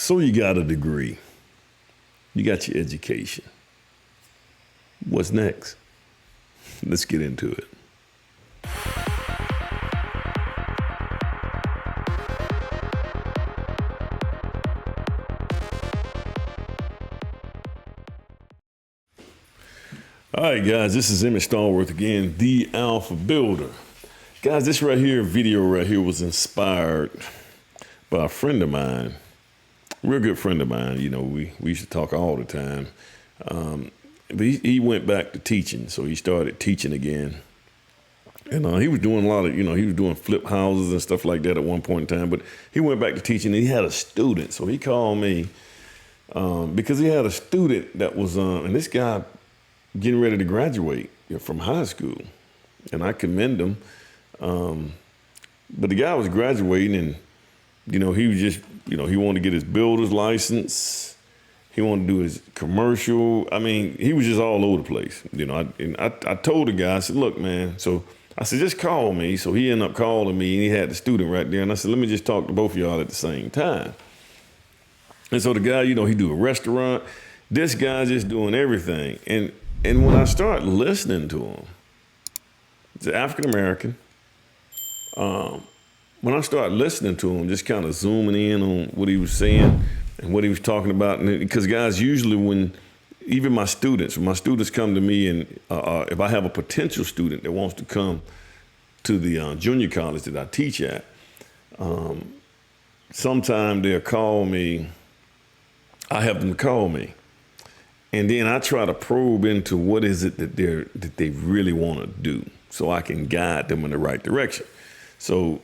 So you got a degree. You got your education. What's next? Let's get into it. All right, guys, this is Emmett Stallworth again, the Alpha Builder. Guys, this video right here was inspired by a friend of mine, real good friend of mine. You know, we used to talk all the time. But he went back to teaching, so he started teaching again. And he was doing a lot of, he was doing flip houses and stuff like that at one point in time. But he went back to teaching, and he had a student. So he called me because he had a student that was, and this guy getting ready to graduate from high school. And I commend him. But the guy was graduating, and, he was just, he wanted to get his builder's license. He wanted to do his commercial. I mean, he was just all over the place. I told the guy, I said, look, man. So I said, just call me. So he ended up calling me, and he had the student right there. And I said, let me just talk to both of y'all at the same time. And so the guy, he do a restaurant. This guy's just doing everything. And when I start listening to him, he's an African-American. When I start listening to him, just kind of zooming in on what he was saying and what he was talking about, because guys, usually when my students come to me, and if I have a potential student that wants to come to the junior college that I teach at, sometime they'll call me. I have them call me, and then I try to probe into what is it that they really want to do, so I can guide them in the right direction. So,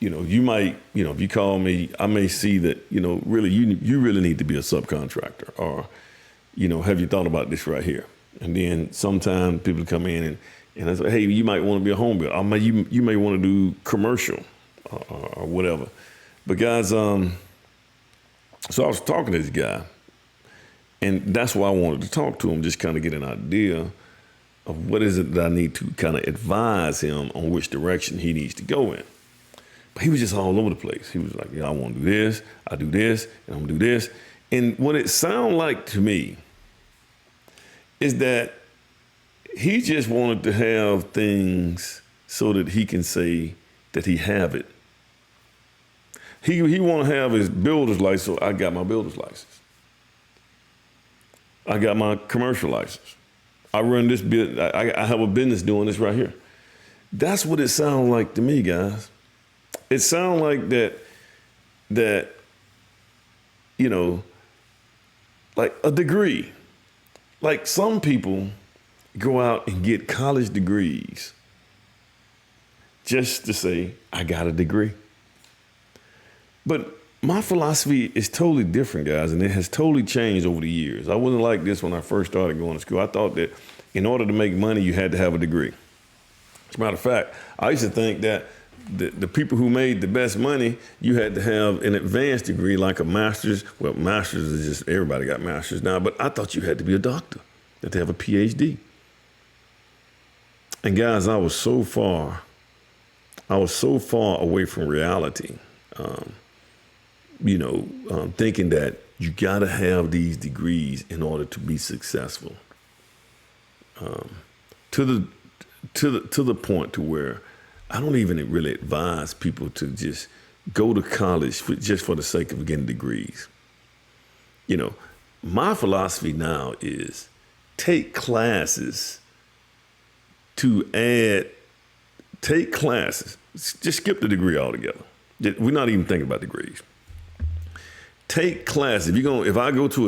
you might, if you call me, I may see that, really, you really need to be a subcontractor, or, have you thought about this right here? And then sometimes people come in and I say, hey, you might want to be a home builder. You may want to do commercial or whatever. But guys, so I was talking to this guy, and that's why I wanted to talk to him, just kind of get an idea of what is it that I need to kind of advise him on which direction he needs to go in. But he was just all over the place. He was like, I want to do this, I do this, and I'm gonna do this. And what it sounded like to me is that he just wanted to have things so that he can say that he have it. He want to have his builder's license, so I got my builder's license. I got my commercial license. I run this bit. I have a business doing this right here. That's what it sounds like to me, guys. It sounds like that, like a degree. Like some people go out and get college degrees just to say, I got a degree. But my philosophy is totally different, guys, and it has totally changed over the years. I wasn't like this when I first started going to school. I thought that in order to make money, you had to have a degree. As a matter of fact, I used to think that the people who made the best money, you had to have an advanced degree like a master's. Well, master's is just, everybody got masters now, but I thought you had to be a doctor, that to have a PhD. And guys, I was so far away from reality, thinking that you got to have these degrees in order to be successful. To the point to where I don't even really advise people to just go to college just for the sake of getting degrees. My philosophy now is take classes. Just skip the degree altogether. We're not even thinking about degrees. Take classes. If I go to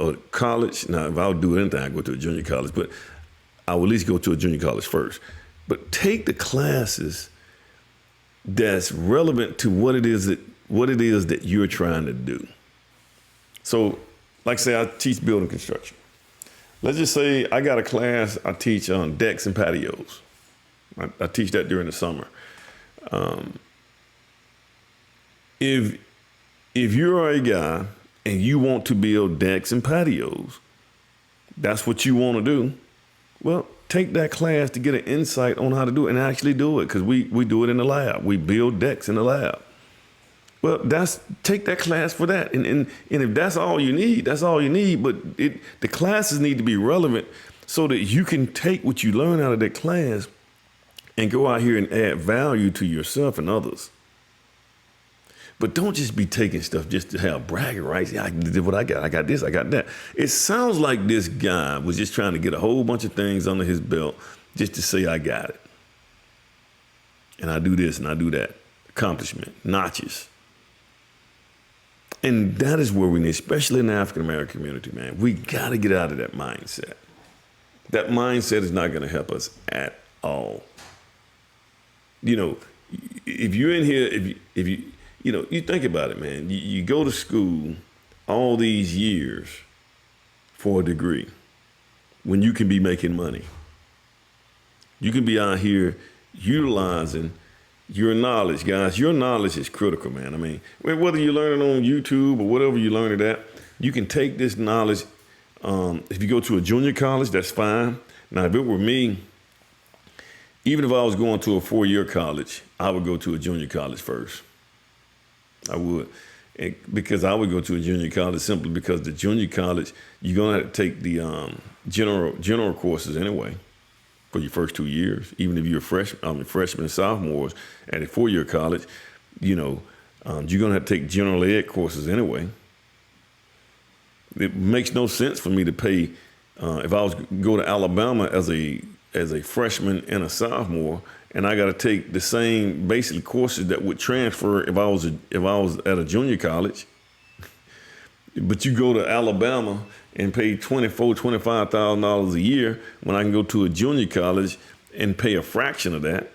a college, now if I'll do anything, I go to a junior college, but I will at least go to a junior college first. But take the classes that's relevant to what it is that you're trying to do. So, like say I teach building construction. Let's just say I got a class I teach on decks and patios. I teach that during the summer. If you're a guy and you want to build decks and patios, that's what you want to do. Well, take that class to get an insight on how to do it and actually do it, because we do it in the lab. We build decks in the lab. Well, take that class for that. And if that's all you need, that's all you need. But the classes need to be relevant so that you can take what you learn out of that class and go out here and add value to yourself and others. But don't just be taking stuff just to have bragging rights. Yeah, I did what I got. I got this, I got that. It sounds like this guy was just trying to get a whole bunch of things under his belt just to say I got it. And I do this and I do that. Accomplishment, notches. And that is where we need, especially in the African-American community, man. We got to get out of that mindset. That mindset is not going to help us at all. You know, if you're in here, if you think about it, man. You go to school all these years for a degree when you can be making money. You can be out here utilizing your knowledge, guys. Your knowledge is critical, man. I mean, whether you learn it on YouTube or whatever you learn it at, you can take this knowledge. If you go to a junior college, that's fine. Now, if it were me, even if I was going to a 4-year college, I would go to a junior college first. I would. Because I would go to a junior college simply because the junior college, you're going to have to take the general courses anyway for your first 2 years. Even if you're freshmen and sophomores at a 4-year college, you're going to have to take general ed courses anyway. It makes no sense for me to pay, if I was go to Alabama as a freshman and a sophomore, and I got to take the same basic courses that would transfer if I was at a junior college. But you go to Alabama and pay $25,000 a year when I can go to a junior college and pay a fraction of that.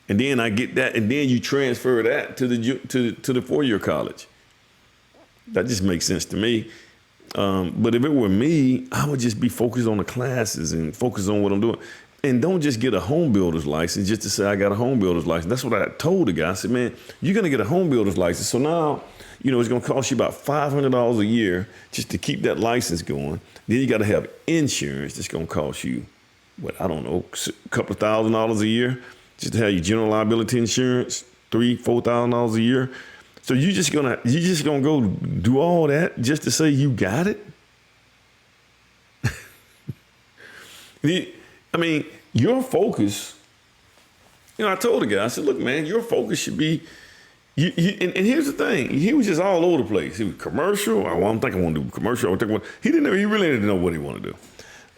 And then I get that, and then you transfer that to the 4-year college. That just makes sense to me. But if it were me, I would just be focused on the classes and focus on what I'm doing. And don't just get a home builder's license just to say I got a home builder's license. That's what I told the guy. I said, man, you're going to get a home builder's license. So now, it's going to cost you about $500 a year just to keep that license going. Then you got to have insurance that's going to cost you, a couple of $1,000s a year just to have your general liability insurance, $3,000-$4,000 a year. So you're just gonna go do all that just to say you got it? I mean, your focus, I told the guy, I said, look, man, your focus should be, and here's the thing, he was just all over the place. He was commercial. I think I want to do commercial. He really didn't know what he wanted to do.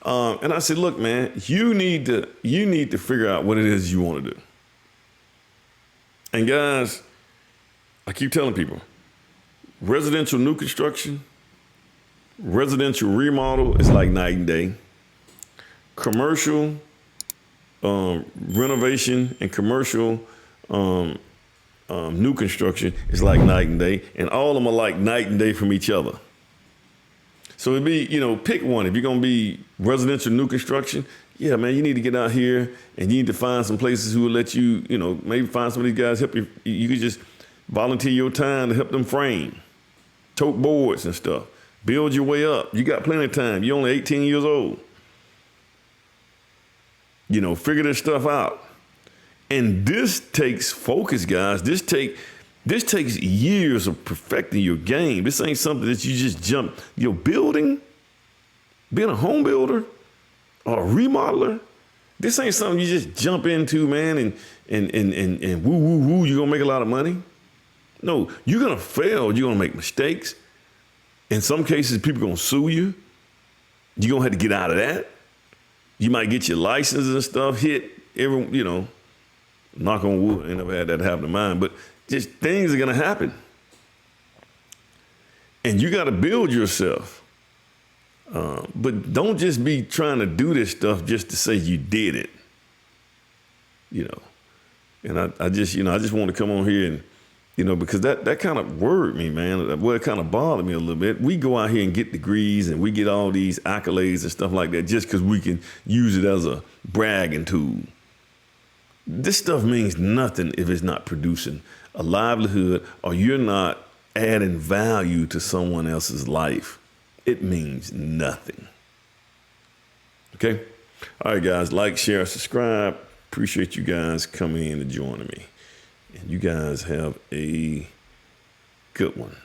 And I said, look, man, you need to figure out what it is you want to do. And guys, I keep telling people, residential new construction, residential remodel is like night and day. Commercial renovation and commercial new construction is like night and day, and all of them are like night and day from each other. So it'd be, pick one. If you're gonna be residential new construction, yeah, man, you need to get out here and you need to find some places who will let you, maybe find some of these guys help you. You could just volunteer your time to help them frame, tote boards and stuff. Build your way up. You got plenty of time. You're only 18 years old. Figure this stuff out. And this takes focus, guys. This takes years of perfecting your game. This ain't something that you just jump. Being a home builder or a remodeler, this ain't something you just jump into, man, and woo, you're gonna make a lot of money. No, you're gonna fail. You're gonna make mistakes. In some cases, people are gonna sue you. You're gonna have to get out of that. You might get your licenses and stuff hit. Knock on wood. I never had that happen to mine, but just things are gonna happen. And you gotta build yourself. But don't just be trying to do this stuff just to say you did it. And I just want to come on here and, because that kind of worried me, man. Well, it kind of bothered me a little bit. We go out here and get degrees and we get all these accolades and stuff like that just because we can use it as a bragging tool. This stuff means nothing if it's not producing a livelihood or you're not adding value to someone else's life. It means nothing. Okay? All right, guys, like, share, Appreciate you guys coming in and joining me. And you guys have a Good one.